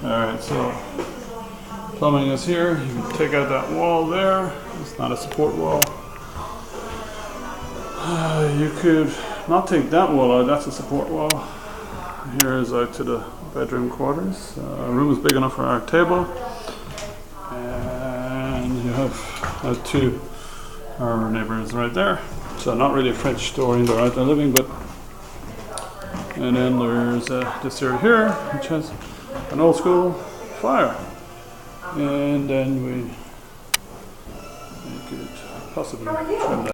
Alright, so plumbing is here. You can take out that wall there. It's not a support wall. You could not take that wall out, that's a support wall. Here is out to the bedroom quarters. Room is big enough for our table. And you have out to our neighbors right there. So not really a French door in there out there living, but and then there's this area here, which has an old school fire. And then we could possibly trim that.